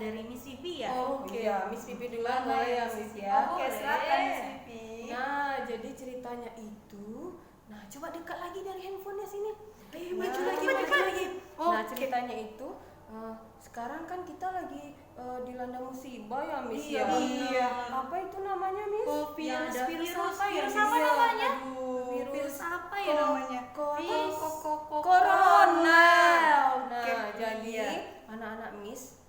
dari Miss Vivi ya? Oke, Miss Vivi dulu boleh ya Miss ya. Oke, silakan Miss Vivi. Nah, jadi ceritanya itu, nah coba dekat lagi dari handphonenya sini. Maju lagi. Nah, ceritanya itu sekarang kan kita lagi dilanda musibah ya Miss ya. Iya. Apa itu namanya Miss? Virus apa ya? Virus apa namanya? Virus apa ya namanya? Corona. Oke. Nah, jadi Iya. anak-anak Miss,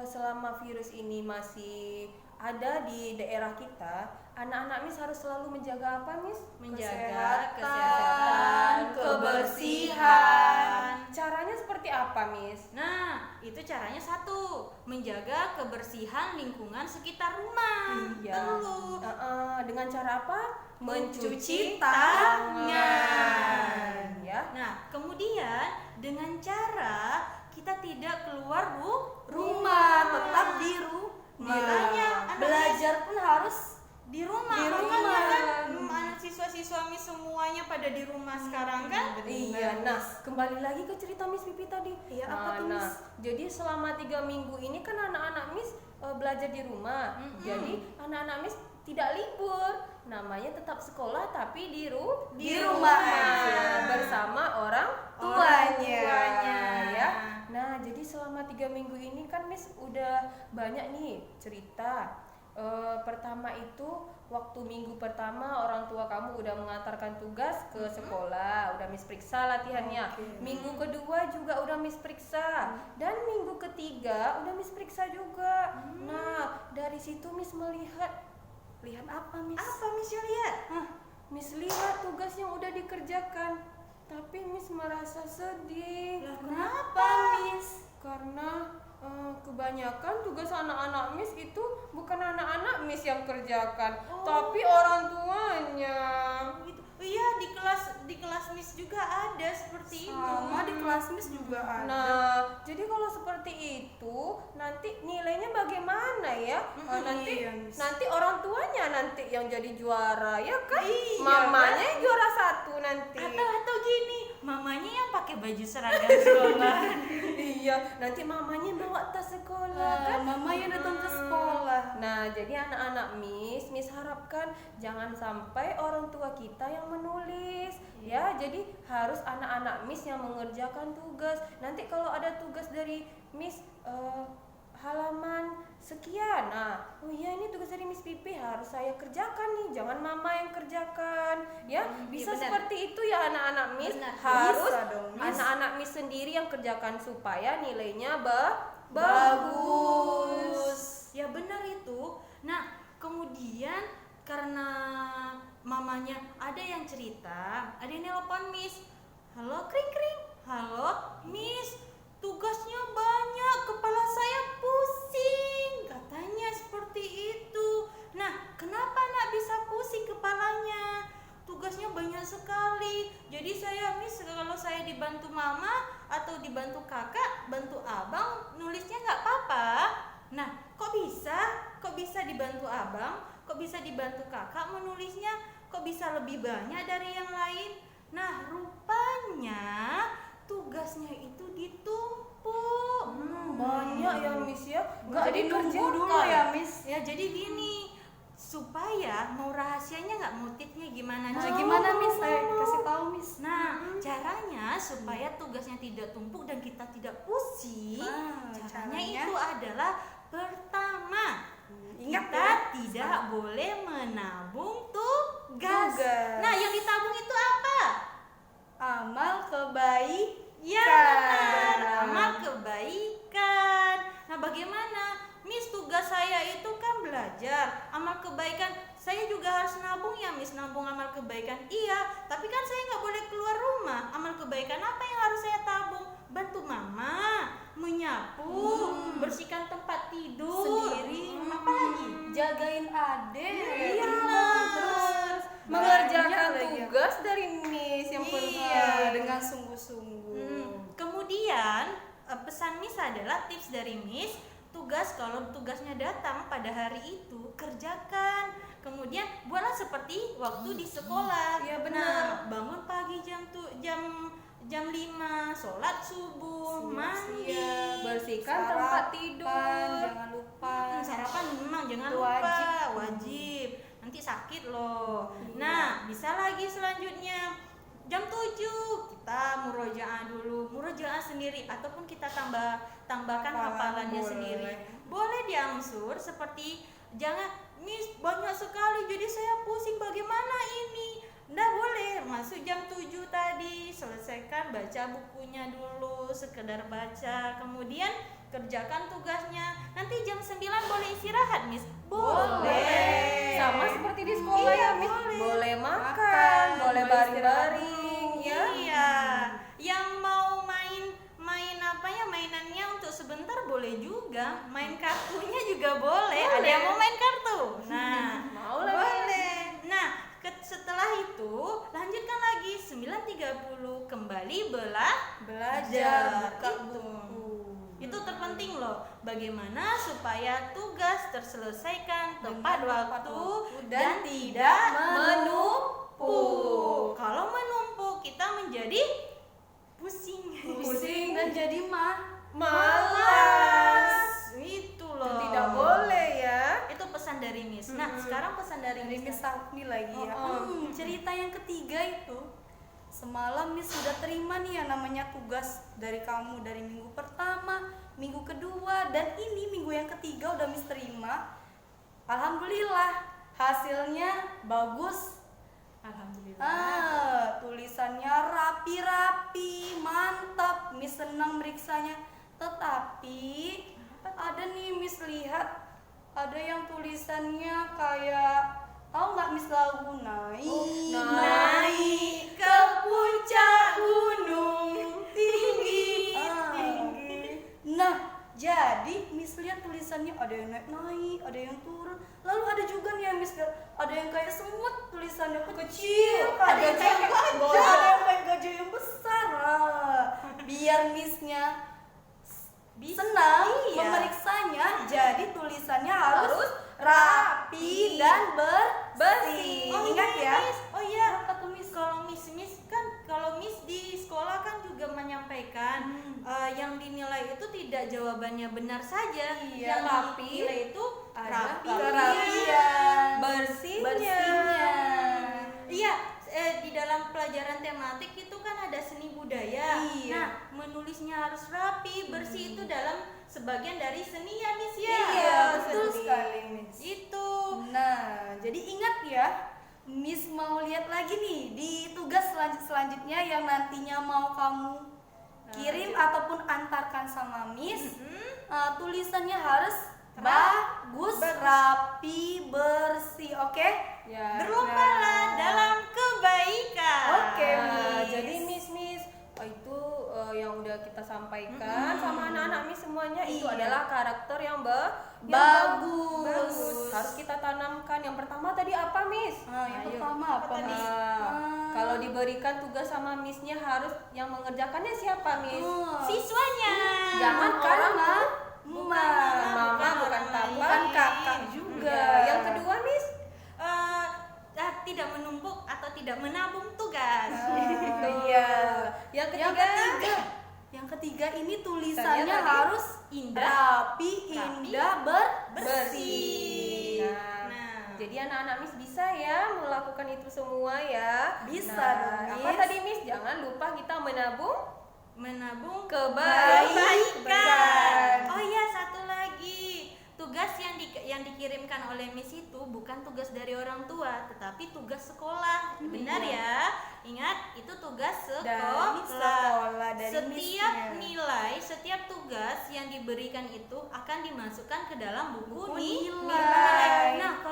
selama virus ini masih ada di daerah kita, anak-anak Miss harus selalu menjaga apa Miss? Menjaga kesehatan, kebersihan. Caranya seperti apa Miss? Nah, itu caranya satu, menjaga kebersihan lingkungan sekitar rumah. Iya. Dulu. Dengan cara apa? Mencuci tangan. Ya. Nah, kemudian dengan cara kita tidak keluar Rumah, tetap di rumah. Makanya anak Belajar pun harus di rumah. Di Makanya rumah. kan anak siswa-siswa Miss semuanya pada di rumah sekarang kan? Iya, nah kembali lagi ke cerita Miss Pipi tadi. Iya, apa tuh, Miss? Jadi selama 3 minggu ini kan anak-anak Miss belajar di rumah. Jadi anak-anak Miss tidak libur, namanya tetap sekolah tapi di rumah aja. bersama orang Tuanya. ya. Nah, jadi selama 3 minggu ini kan Miss udah banyak nih cerita. Pertama itu waktu minggu pertama orang tua kamu udah mengantarkan tugas ke sekolah, udah Miss periksa latihannya. Minggu kedua juga udah Miss periksa, dan minggu ketiga udah Miss periksa juga. Nah, dari situ Miss lihat apa Miss? Apa Miss yang lihat? Miss lihat tugas yang udah dikerjakan, tapi Miss merasa sedih. Lah, Kenapa, Miss? Karena kebanyakan tugas anak-anak Miss itu bukan anak-anak Miss yang kerjakan, tapi orang tuanya. Gitu. Iya, di kelas Miss juga ada seperti itu. Sama di kelas Miss juga ada. Nah, jadi kalau seperti itu nanti nilainya bagaimana ya? Nanti Iya, Miss. nanti orang tuanya nanti yang jadi juara ya kan? Iya, Mamanya yang juara 1 nanti. Atau gini, mamanya yang pakai baju seragam sekolah. Iya, nanti mamanya bawa tas sekolah kan? Mama yang datang ke sekolah. Nah, jadi anak-anak Miss harapkan jangan sampai orang tua kita yang menulis ya. Jadi harus anak-anak Miss yang mengerjakan tugas. Nanti kalau ada tugas dari Miss halaman sekian. Nah, oh iya ini tugas dari Miss Pipi harus saya kerjakan nih. Jangan mama yang kerjakan ya. Bisa benar. seperti itu ya anak-anak Miss. Benar. Harus Bisa dong, Miss. anak-anak Miss sendiri yang kerjakan supaya nilainya Bagus. Ya benar itu. Nah, kemudian karena mamanya ada yang cerita, ada yang nelpon Miss. Halo kring kring. Halo Miss, tugasnya banyak, kepala saya pusing. Katanya seperti itu. Nah, kenapa nak bisa pusing kepalanya? Tugasnya banyak sekali. Jadi saya Miss kalau saya dibantu mama atau dibantu kakak, bantu abang, nulisnya nggak apa-apa. Nah, kok bisa dibantu abang, kok bisa dibantu kakak menulisnya, kok bisa lebih banyak dari yang lain? Nah, rupanya tugasnya itu ditumpuk. banyak ya Miss ya. Nggak Jadi nunggu dikerjakan dulu ya, Miss. Ya jadi gini, supaya mau rahasianya nggak, motifnya gimana? Nah, Coba. gimana Miss? Saya kasih tahu Miss. Nah, caranya supaya tugasnya tidak tumpuk dan kita tidak pusing, caranya itu adalah pertama, Ingat kita ya, tidak boleh menabung tugas. Tugas. Nah, yang ditabung itu apa? Amal kebaikan. Ya benar, amal kebaikan. Nah, bagaimana? Miss, tugas saya itu kan belajar amal kebaikan. Saya juga harus nabung ya Miss, nabung amal kebaikan. Iya, tapi kan saya nggak boleh keluar rumah. Amal kebaikan apa yang harus saya tabung? Bantu mama, menyapu, bersihkan tempat tidur Sendiri. apa lagi? Jagain adek. Iya. Terus mengerjakan Banyak lagi. tugas dari Miss yang penting. Iya, dengan sungguh-sungguh. Kemudian pesan Miss adalah tips dari Miss, tugas kalau tugasnya datang pada hari itu kerjakan. Kemudian buatlah seperti waktu di sekolah. Iya, benar. Nah, bangun pagi jam jam 5 sholat subuh, mandi, bersihkan Sarapan, tempat tidur. jangan lupa. Sarapan memang jangan Itu lupa, wajib. wajib. Nanti sakit loh. Nah, bisa lagi selanjutnya jam 7 kita murojaah dulu, murojaah sendiri ataupun kita tambahkan hafalannya boleh. sendiri. Boleh diangsur seperti jangan Miss banyak sekali jadi saya pusing bagaimana ini. Nggak boleh, masuk jam 7 tadi, selesaikan baca bukunya dulu, sekedar baca, kemudian kerjakan tugasnya. Nanti jam 9 boleh istirahat, Miss? Boleh. Sama seperti di sekolah Iya, ya, Miss. boleh. Boleh makan, Makan, boleh boleh baring-baring ya. Iya. Yang mau main apa ya, mainannya untuk sebentar boleh juga. Main kartunya juga boleh. Ada yang mau main kartu? Nah, Mau lagi. boleh. Nah, setelah itu lanjutkan lagi 9.30 kembali Belajar, buka Itu. buku. Itu terpenting loh. Bagaimana supaya tugas terselesaikan tepat waktu dan tidak menumpuk. Kalau menumpuk kita menjadi pusing. Pusing Dan jadi malas. Itu loh. Tidak boleh ya. Itu pesan dari Miss. Nah, sekarang pesan dari Dari Miss. Miss Safni lagi ya. Oh. Cerita yang ketiga itu, semalam Miss sudah terima nih yang namanya tugas dari kamu dari minggu pertama, minggu kedua, dan ini minggu yang ketiga udah Miss terima. Alhamdulillah hasilnya bagus. Alhamdulillah. Tulisannya rapi-rapi, mantap. Miss senang meriksanya. Tetapi ada nih Miss lihat ada yang tulisannya kayak, tahu nggak Miss lagu naik, Naik ke puncak gunung tinggi, tinggi. Nah, jadi Miss lihat tulisannya ada yang naik-naik, ada yang turun. Lalu ada juga nih yang Miss lihat, ada yang kayak semut tulisannya kecil, ada yang kayak gajah, ada yang kayak gajah yang besar. Nah, biar Missnya senang Iya. memeriksanya, jadi tulisannya harus rapi dan bersih. Ingat ya. Miss. Oh iya. Apa tuh Miss? Kalau Miss kan, kalau Miss di sekolah kan juga menyampaikan yang dinilai itu tidak jawabannya benar saja. Iya. Yang Tapi dinilai itu ada rapi, kerapian, Bersihnya. Iya, di dalam pelajaran tematik itu kan ada seni budaya. Iya. Nah, menulisnya harus rapi, bersih itu dalam sebagian dari seni ya, Miss ya. Iya, betul sedih. sekali Miss. Itu. Nah, jadi ingat ya, Miss mau lihat lagi nih di tugas selanjutnya yang nantinya mau kamu kirim ataupun antarkan sama Miss. Tulisannya harus bagus, rapi, bersih, oke? Ya. Berlombalah dalam kebaikan. Oke, Nah, Miss. jadi Miss itu yang udah kita sampaikan sama anak-anak Miss semuanya itu Iya. adalah karakter yang Bagus. Harus kita tanamkan. Yang pertama tadi apa, Miss? Yang Ayo. pertama apa tadi? Miss? Kalau diberikan tugas sama Missnya harus yang mengerjakannya siapa, Miss? Siswanya. Jangan bukan orang mama, mama, bukan papa, bukan kakak juga. Ya. Yang kedua, Miss? Tidak menumpuk atau tidak menabung tugas. Iya. Yang ketiga, Yang ketiga ini tulisannya Tadi? harus Indah. rapi, indah, bersih. Nah, jadi anak-anak Miss bisa ya melakukan itu semua ya. Bisa Nah, dong, apa Miss. tadi Miss? Jangan lupa kita Menabung kebaikan. Oh iya, satu lagi. Tugas yang dikirimkan oleh Miss itu bukan tugas dari orang tua, tetapi tugas sekolah. Benar ya? Ingat, itu tugas Dari sekolah, dari Setiap Miss-nya. nilai, setiap tugas yang diberikan itu akan dimasukkan ke dalam buku Buku nilai. nilai. Nah,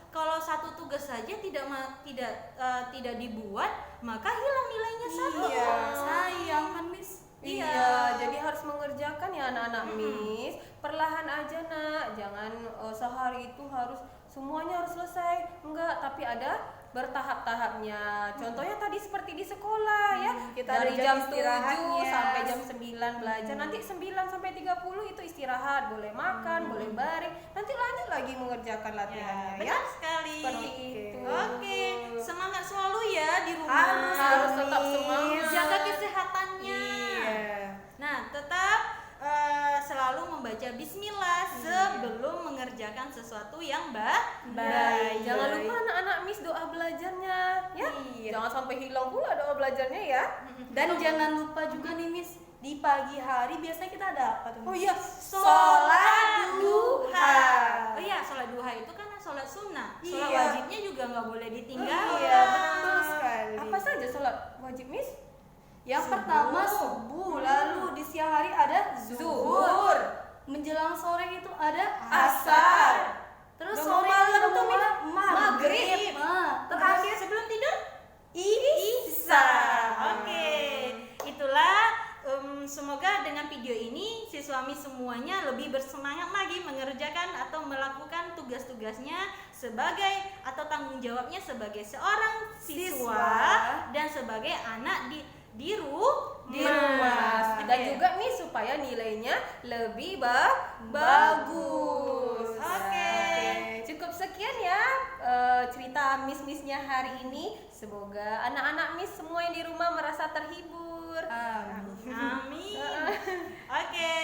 kalau satu tugas saja tidak dibuat, maka hilang nilainya satu. Iya, sayang kan Miss. Iya, jadi harus mengerjakan ya anak-anak Miss. Perlahan aja nak, jangan sehari itu harus semuanya harus selesai. Enggak, tapi ada bertahap-tahapnya. Contohnya tadi seperti di sekolah ya. Kita Dari ada jam jam 7 istirahatnya. sampai jam 9 belajar. Nanti 9 sampai 30 itu istirahat, boleh makan, boleh baring. Nanti lanjut lagi mengerjakan latihannya ya. Benar sekali. Seperti itu. Oke, semangat semangat selalu ya di rumah. Harus tetap semangat. Jaga kesehatannya. Iya. Nah, tetap selalu membaca bismillah sebelum mengerjakan sesuatu yang baik. Jangan lupa anak-anak Miss doa belajarnya ya. Iya. Jangan sampai hilang pula doa belajarnya ya. Dan jangan lupa juga nih Miss, di pagi hari biasanya kita ada apa tuh? Oh iya, sholat duha. Oh iya, sholat duha itu kan sholat sunnah. Sholat Iya. wajibnya juga nggak boleh ditinggalkan. Iya, betul sekali. Apa saja sholat wajib Miss? Yang Subuh. pertama subuh, lalu di siang hari ada zuhur. Menjelang sore itu ada asar. Terus Udah mau sore malam itu tuh, udah Min. mau maghrib. Terakhir sebelum tidur isya. Oke, itulah semoga dengan video ini siswa Miss semuanya lebih bersemangat lagi mengerjakan atau melakukan tugas-tugasnya sebagai atau tanggung jawabnya sebagai seorang siswa dan sebagai anak di rumah. Dan juga nih supaya nilainya lebih bagus. Oke. Cukup sekian ya cerita Miss-Missnya hari ini. Semoga anak-anak Miss semua yang di rumah merasa terhibur. Amin. Amin. Oke.